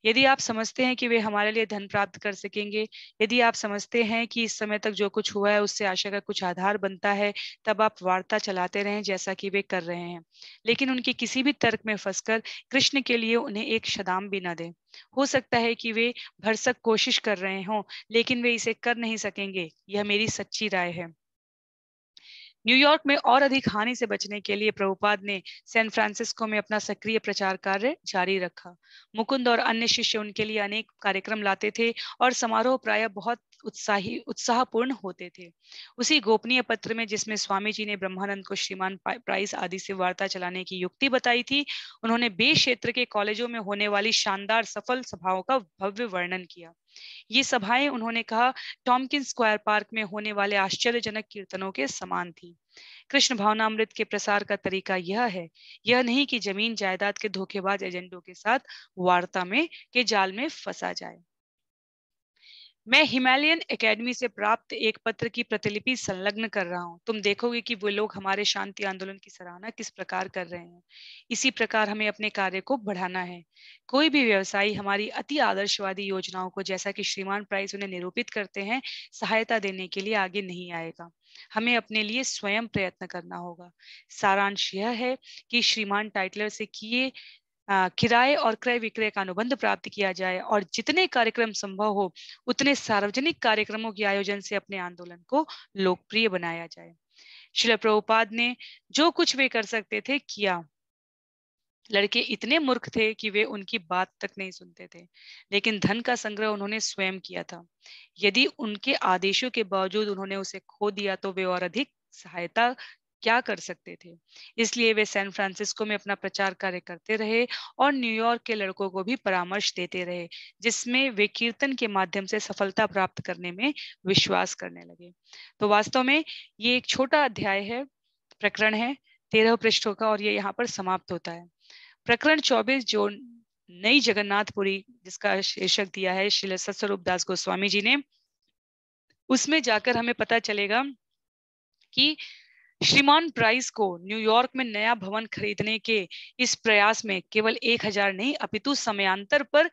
यदि आप समझते हैं कि वे हमारे लिए धन प्राप्त कर सकेंगे, यदि आप समझते हैं कि इस समय तक जो कुछ हुआ है उससे आशा का कुछ आधार बनता है, तब आप वार्ता चलाते रहें जैसा कि वे कर रहे हैं, लेकिन उनके किसी भी तर्क में फंसकर कृष्ण के लिए उन्हें एक शदाम भी न दें। हो सकता है कि वे भरसक कोशिश कर रहे हों, लेकिन वे इसे कर नहीं सकेंगे। यह मेरी सच्ची राय है। न्यूयॉर्क में और अधिक हानि से बचने के लिए प्रभुपाद ने सैन फ्रांसिस्को में अपना सक्रिय प्रचार कार्य जारी रखा। मुकुंद और अन्य शिष्य उनके लिए अनेक कार्यक्रम लाते थे और समारोह प्रायः बहुत उत्साहपूर्ण होते थे। उसी गोपनीय पत्र में जिसमें स्वामी जी ने ब्रह्मानंद को श्रीमान प्राइस आदि से वार्ता चलाने की युक्ति बताई थी, उन्होंने बे क्षेत्र के कॉलेजों में होने वाली शानदार सफल सभाओं का भव्य वर्णन किया। ये सभाएं, उन्होंने कहा, टॉमकिंस स्क्वायर पार्क में होने वाले आश्चर्यजनक कीर्तनों के समान थी। कृष्ण भावनामृत के प्रसार का तरीका यह नहीं कि जमीन जायदाद के धोखेबाज एजेंटों के साथ वार्ता में के जाल में फंसा जाए। मैं हिमालयन एकेडमी से प्राप्त एक पत्र की प्रतिलिपि संलग्न कर रहा हूं। तुम देखोगे कि वो लोग हमारे शांति आंदोलन की सराहना किस प्रकार कर रहे हैं। इसी प्रकार हमें अपने कार्य को बढ़ाना है। कोई भी व्यवसायी हमारी अति आदर्शवादी योजनाओं को, जैसा कि श्रीमान प्राइस उन्हें निरूपित करते हैं, सहायता देने के लिए आगे नहीं आएगा। हमें अपने लिए स्वयं प्रयत्न करना होगा। सारांश यह है कि श्रीमान टाइटलर से किए किराए और क्रय विक्रय का अनुबंध प्राप्त किया जाए और जितने कार्यक्रम संभव हो उतने सार्वजनिक कार्यक्रमों के आयोजन से अपने आंदोलन को लोकप्रिय बनाया जाए। श्रील प्रभुपाद ने जो कुछ वे कर सकते थे किया। लड़के इतने मूर्ख थे कि वे उनकी बात तक नहीं सुनते थे, लेकिन धन का संग्रह उन्होंने स्वयं किया था। यदि उनके आदेशों के बावजूद उन्होंने उसे खो दिया तो वे और अधिक सहायता क्या कर सकते थे। इसलिए वे सैन फ्रांसिस्को में अपना प्रचार कार्य करते रहे और न्यूयॉर्क के लड़कों को भी परामर्श देते रहे, जिसमें वे कीर्तन के माध्यम से सफलता प्राप्त करने में विश्वास करने लगे। तो वास्तव में ये एक छोटा अध्याय है, प्रकरण है 13 पृष्ठों का, और ये यहाँ पर समाप्त होता है। प्रकरण 24 जो नई जगन्नाथपुरी, जिसका शीर्षक दिया है श्रील सत्स्वरूप दास गोस्वामी जी ने, उसमें जाकर हमें पता चलेगा कि श्रीमान प्राइस को न्यूयॉर्क में नया भवन खरीदने के इस प्रयास में केवल 1000 नहीं अपितु समयांतर पर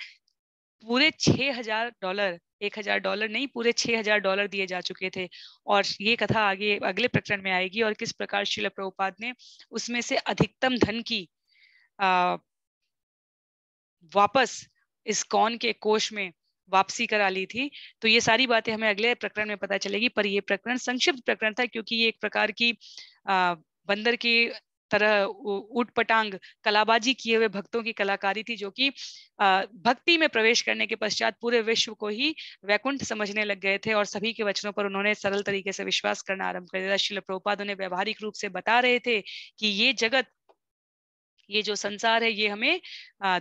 पूरे $6000, $1000 नहीं, पूरे $6000 दिए जा चुके थे। और ये कथा आगे अगले प्रकरण में आएगी और किस प्रकार श्रील प्रभुपाद ने उसमें से अधिकतम धन की वापस इस्कॉन के कोष में वापसी करा ली थी। तो ये सारी बातें हमें अगले प्रकरण में पता चलेगी, पर ये प्रकरण संक्षिप्त प्रकरण था क्योंकि ये एक प्रकार की बंदर की तरह उटपटांग कलाबाजी किए हुए भक्तों की कलाकारी थी, जो कि भक्ति में प्रवेश करने के पश्चात पूरे विश्व को ही वैकुंठ समझने लग गए थे और सभी के वचनों पर उन्होंने सरल तरीके से विश्वास करना आरंभ कर दिया। श्रील प्रभुपाद उन्हें व्यवहारिक रूप से बता रहे थे कि ये जगत, ये जो संसार है, ये हमें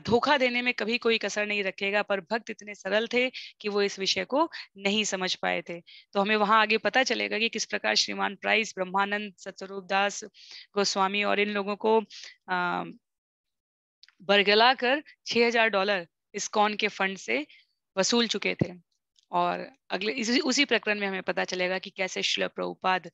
धोखा देने में कभी कोई कसर नहीं रखेगा, पर भक्त इतने सरल थे कि वो इस विषय को नहीं समझ पाए थे। तो हमें वहां आगे पता चलेगा कि किस प्रकार श्रीमान प्राइस, ब्रह्मानंद, सत्स्वरूप दास गोस्वामी और इन लोगों को बरगला कर $6000 इस्कॉन के फंड से वसूल चुके थे। और अगले उसी प्रकरण में हमें पता चलेगा कि कैसे श्रील प्रभुपाद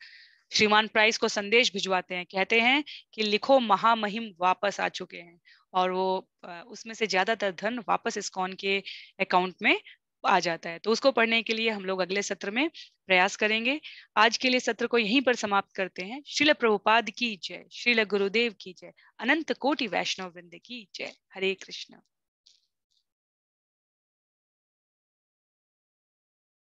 श्रीमान प्राइस को संदेश भिजवाते हैं, कहते हैं कि लिखो, महामहिम वापस आ चुके हैं, और वो उसमें से ज्यादातर धन वापस इस्कॉन के अकाउंट में आ जाता है। तो उसको पढ़ने के लिए हम लोग अगले सत्र में प्रयास करेंगे। आज के लिए सत्र को यहीं पर समाप्त करते हैं। श्रील प्रभुपाद की जय, श्रील गुरुदेव की जय, अनंत कोटि वैष्णव वृंद की जय। हरे कृष्ण।